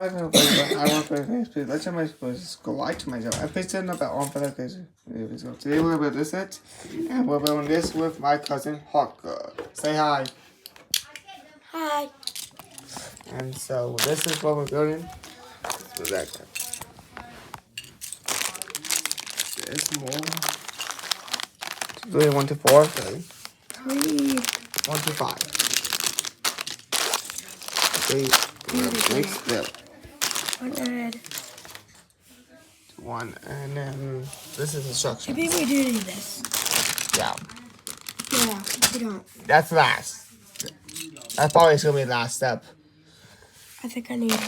I don't know if I want to play let's say my go light to myself. I picture about on for that case. Today we're going to this it and we're doing this with my cousin Hawk. Say hi. Hi. And so this is what we're building. So that there's more. 3, 1 to 4. Okay. 3, 1 to 5. 3. Next step. 100. 1 and then this is instruction. Maybe we do need this. Yeah. Yeah, we don't. That's last. That's probably gonna be the last step. I think I need 1, 2.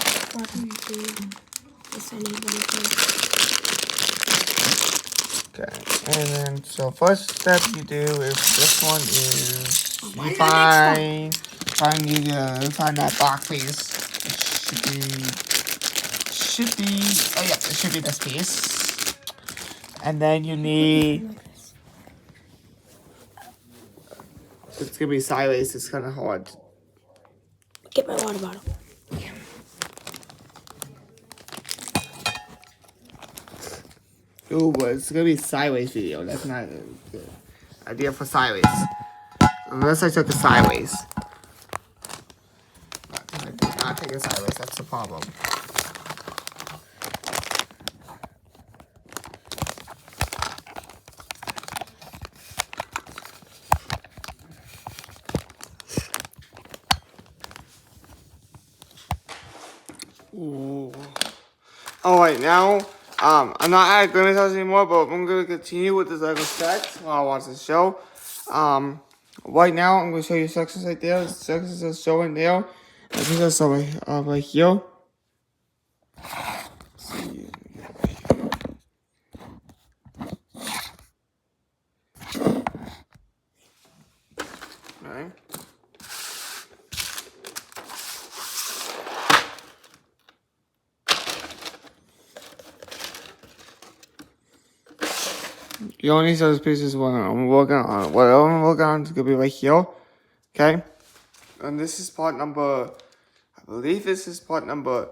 Yes, I need 1, 2. Okay, and then so first step you do is this one is Why you did I find that box piece. It should be this piece. And then you need it's gonna be sideways, it's kinda hard. Get my water bottle. Ooh, but it's gonna be sideways video. That's not a good idea for sideways. Unless I took it sideways. I did not take it sideways, that's the problem. Ooh. Alright, now, I'm not at Grandma's house anymore, but I'm going to continue with this Lego sets while I watch the show. Right now, I'm going to show you sections right there. Sections are showing there. I think that's right here. Alright. You only need those pieces one I'm working on. What I'm working on is gonna be right here. Okay? And this is part number I believe this is part number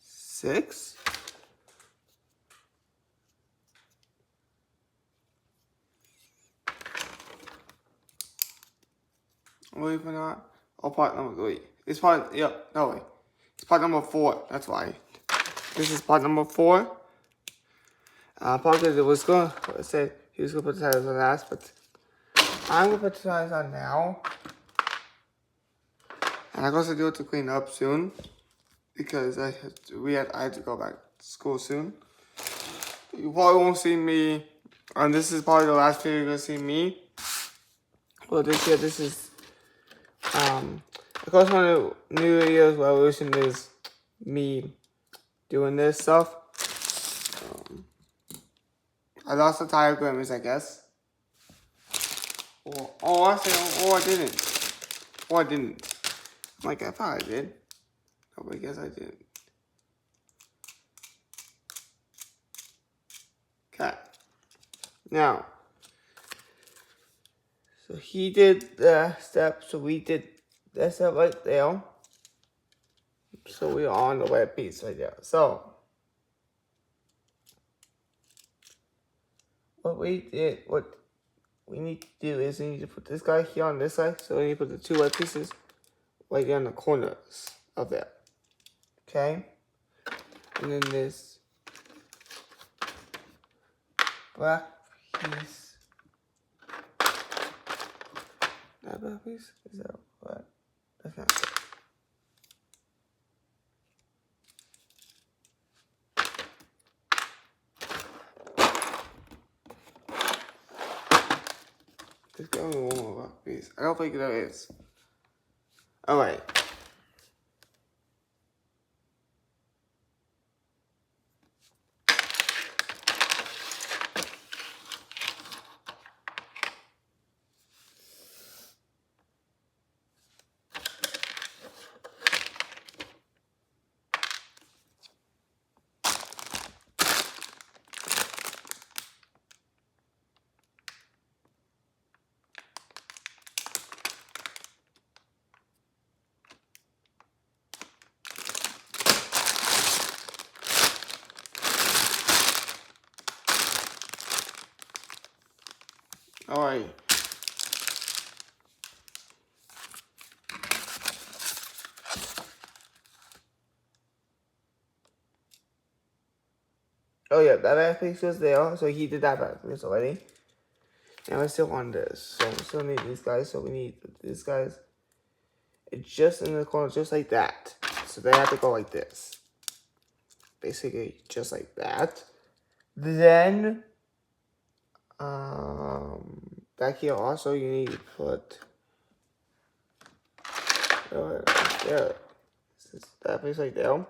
6. Believe it or not. Or part number 3. It's part no way. It's part number 4, that's why. This is part number 4. Probably it was gonna say he was gonna put the tires on last, but I'm gonna put the tires on now. And I'm gonna do it to clean up soon. Because I had to go back to school soon. You probably won't see me, and this is probably the last video you're gonna see me. Well, this year, this is, of course, one of the new videos where I wish is me doing this stuff. I lost the tire grimace, I guess. Or I didn't. Or I didn't. Like, I thought I did. Oh, but I guess I didn't. Okay. Now, so he did the step, so we did that step right there. So we are on the right piece right there. So, what we need to do is we need to put this guy here on this side. So we need to put the 2 white pieces right there in the corners of it. Okay? And then this black piece. That black piece? Is that what? That's not good. There's only one more black piece. I don't think there is. Alright. Alright. Oh yeah, that back piece was there, so he did that back piece already. And we're still on this, so we still need these guys, so we need these guys. It's just in the corner, just like that. So they have to go like this. Basically, just like that. Then, back here also you need to put there. That place right there.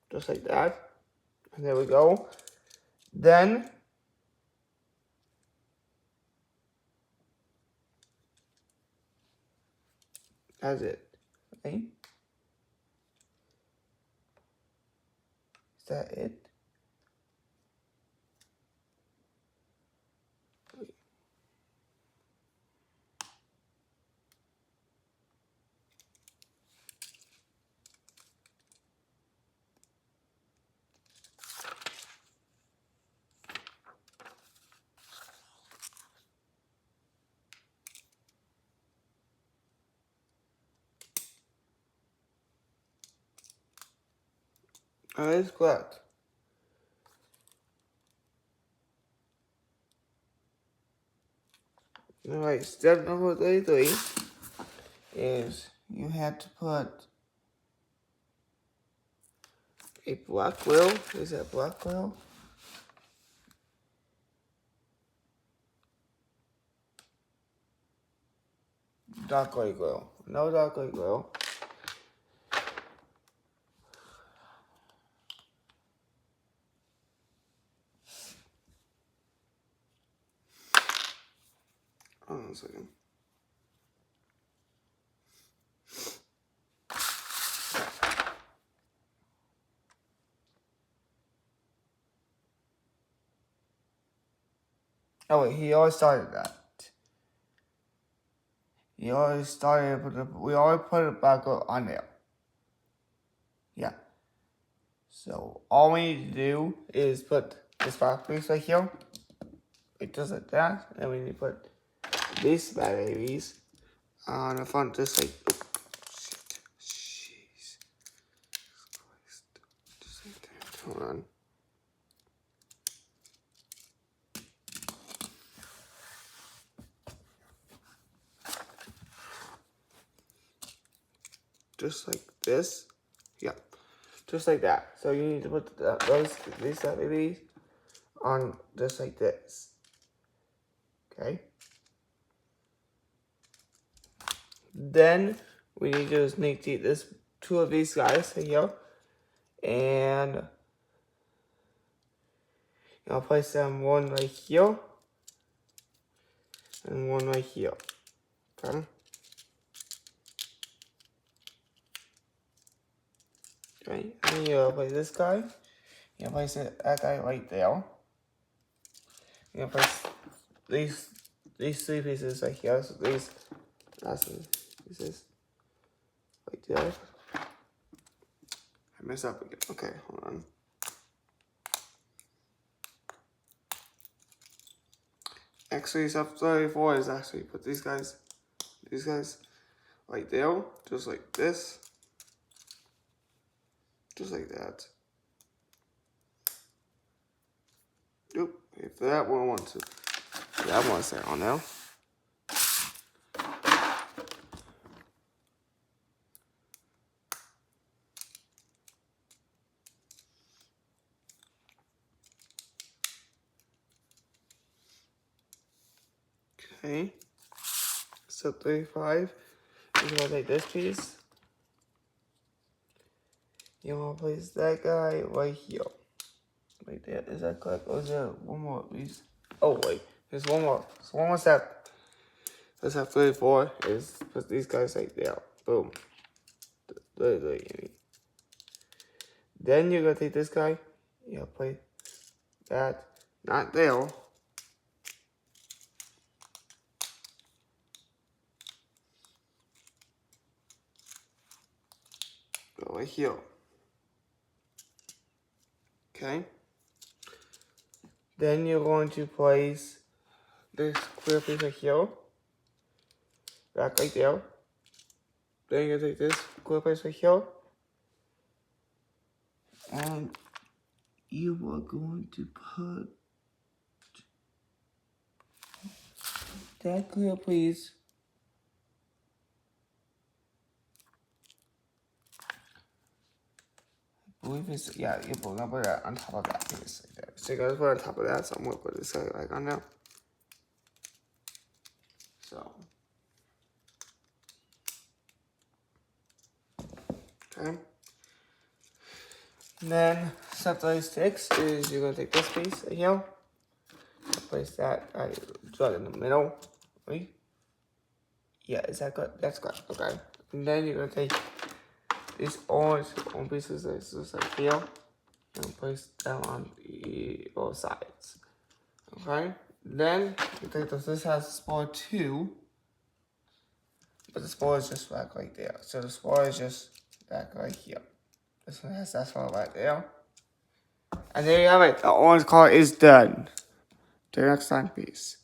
Just like that. And there we go. Then, that's it. Okay? Is that it? That is correct. Alright, step number 33 is you have to put a black wheel. Is that black wheel? Dark gray wheel. No dark gray wheel. Hold on a second. Oh wait, he already started that. He already started, we already put it back on there. Yeah. So all we need to do is put this back piece right here. Like just like that. And we need to put these batteries on the front just like, jeez. Just like that. Hold on. Just like this. Yeah. Just like that. So you need to put these batteries on just like this. Okay. Then we need to just make this two of these guys here, and I'll place them one right here and one right here. Okay. Okay. And you'll place this guy. You'll place that guy right there. You'll place these three pieces right here. So these last pieces right there. I messed up again. Okay, hold on. Actually, step 34 is actually put these guys right there, just like this, just like that. Yep. If that one wants to, that one's there on now. Okay. Step 35. You're gonna take this piece. You wanna place that guy right here. Right there. Is that correct? Or is there one more piece? Oh wait, there's one more. So one more step. Let's have 34 is put these guys right there. Boom. Then you're gonna take this guy. Yeah, play that. Not there. Go right here. Okay. Then you're going to place this clear piece right here, back right there. Then you take this clear piece right here, and you are going to put that clear piece I believe it's, yeah, you're gonna put it on top of that piece right there. So you gotta put it on top of that, so I'm gonna put this guy like on there. So, okay. And then step 36 is you're gonna take this piece right here, place that, drag in the middle, right? Yeah, is that good? That's good, okay. And then you're gonna take these orange pieces that's just like here, and place them on both sides, okay? Then you take this has a spoiler too, but the spoiler is just back right there. So the spoiler is just back right here. This one has that spoiler right there. And there you have it. The orange car is done. To the next time, peace.